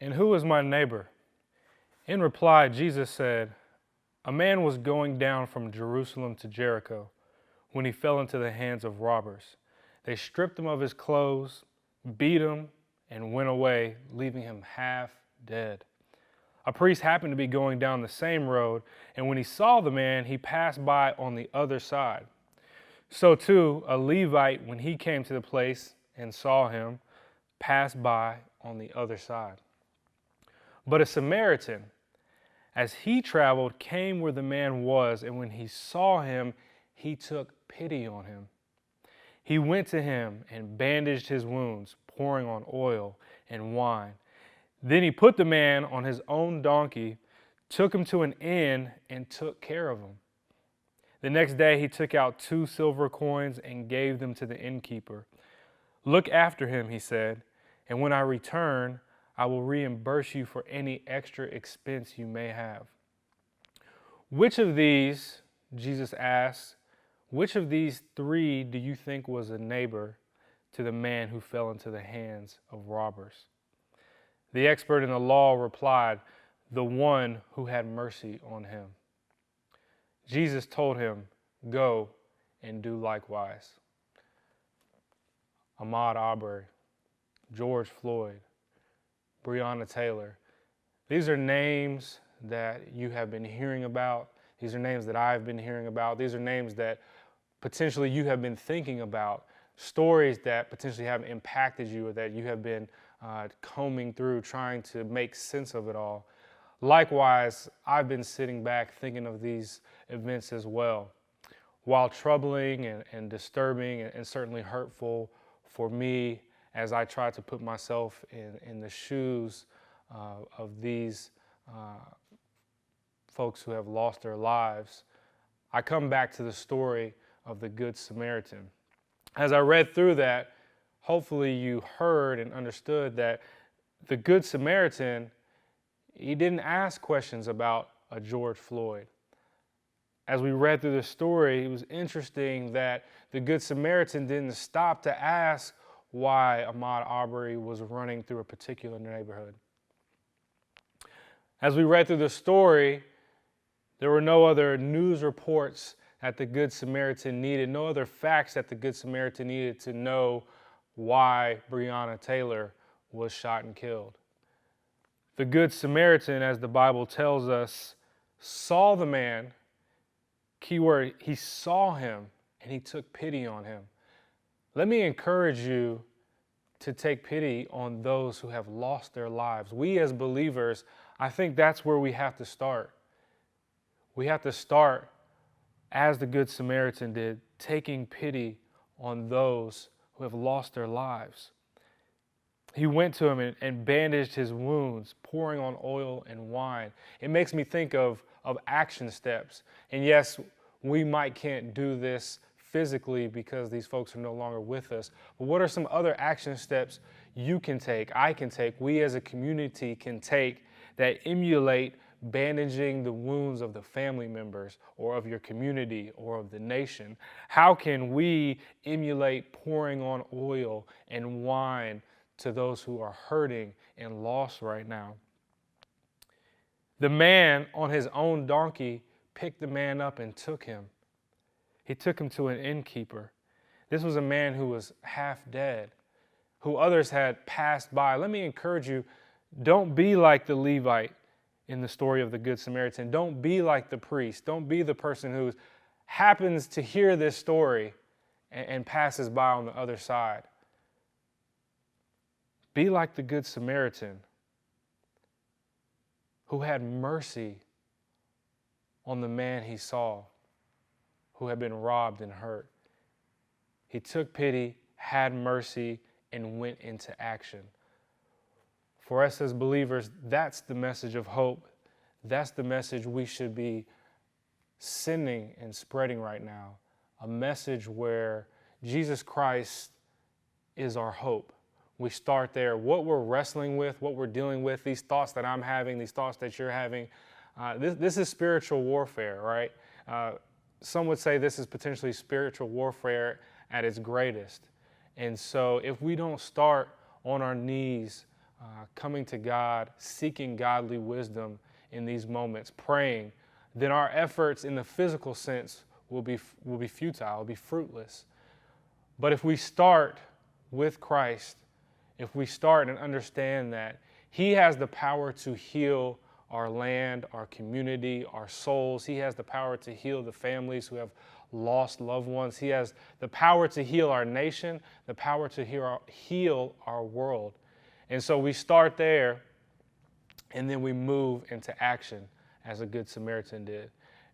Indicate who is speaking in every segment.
Speaker 1: And who is my neighbor? In reply, Jesus said, a man was going down from Jerusalem to Jericho when he fell into the hands of robbers. They stripped him of his clothes, beat him, and went away, leaving him half dead. A priest happened to be going down the same road, and when he saw the man, he passed by on the other side. So too, a Levite, when he came to the place and saw him, passed by on the other side. But a Samaritan, as he traveled, came where the man was, and when he saw him, he took pity on him. He went to him and bandaged his wounds, pouring on oil and wine. Then he put the man on his own donkey, took him to an inn, and took care of him. The next day he took out 2 silver coins and gave them to the innkeeper. Look after him, he said, and when I return, I will reimburse you for any extra expense you may have. Which of these, Jesus asked, which of these 3 do you think was a neighbor to the man who fell into the hands of robbers? The expert in the law replied, the one who had mercy on him. Jesus told him, go and do likewise. Ahmaud Arbery, George Floyd, Breonna Taylor. These are names that you have been hearing about. These are names that I've been hearing about. These are names that potentially you have been thinking about. Stories that potentially have impacted you or that you have been combing through, trying to make sense of it all. Likewise, I've been sitting back thinking of these events as well. While troubling and disturbing and certainly hurtful for me as I try to put myself in the shoes of these folks who have lost their lives, I come back to the story of the Good Samaritan. As I read through that, hopefully you heard and understood that the Good Samaritan, he didn't ask questions about a George Floyd. As we read through the story, it was interesting that the Good Samaritan didn't stop to ask why Ahmaud Arbery was running through a particular neighborhood. As we read through the story, there were no other news reports that the Good Samaritan needed, no other facts that the Good Samaritan needed to know why Breonna Taylor was shot and killed. The Good Samaritan, as the Bible tells us, saw the man, keyword, he saw him and he took pity on him. Let me encourage you to take pity on those who have lost their lives. We as believers, I think that's where we have to start. We have to start, as the Good Samaritan did, taking pity on those who have lost their lives. He went to him and bandaged his wounds, pouring on oil and wine. It makes me think of action steps. And yes, we can't do this physically because these folks are no longer with us. But what are some other action steps you can take, I can take, we as a community can take that emulate bandaging the wounds of the family members or of your community or of the nation? How can we emulate pouring on oil and wine to those who are hurting and lost right now? The man on his own donkey picked the man up and took him. He took him to an innkeeper. This was a man who was half dead, who others had passed by. Let me encourage you, don't be like the Levite in the story of the Good Samaritan. Don't be like the priest. Don't be the person who happens to hear this story and passes by on the other side. Be like the Good Samaritan who had mercy on the man he saw who had been robbed and hurt. He took pity, had mercy, and went into action. For us as believers, that's the message of hope. That's the message we should be sending and spreading right now. A message where Jesus Christ is our hope. We start there. What we're wrestling with, what we're dealing with, these thoughts that I'm having, these thoughts that you're having, this is spiritual warfare, right? Some would say this is potentially spiritual warfare at its greatest. And so if we don't start on our knees coming to God, seeking godly wisdom in these moments, praying, then our efforts in the physical sense will be futile, will be fruitless. But if we start with Christ, if we start and understand that He has the power to heal our land, our community, our souls. He has the power to heal the families who have lost loved ones. He has the power to heal our nation, the power to heal our world. And so we start there, and then we move into action as a Good Samaritan did.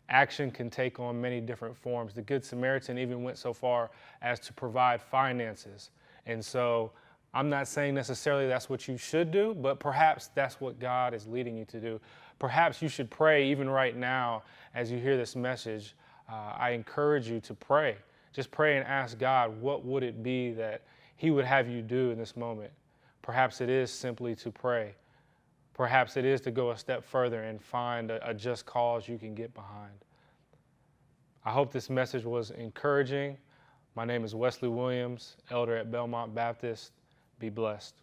Speaker 1: Action can take on many different forms. The Good Samaritan even went so far as to provide finances. And so I'm not saying necessarily that's what you should do, but perhaps that's what God is leading you to do. Perhaps you should pray even right now as you hear this message. I encourage you to pray. Just pray and ask God, what would it be that He would have you do in this moment? Perhaps it is simply to pray. Perhaps it is to go a step further and find a just cause you can get behind. I hope this message was encouraging. My name is Wesley Williams, elder at Belmont Baptist. Be blessed.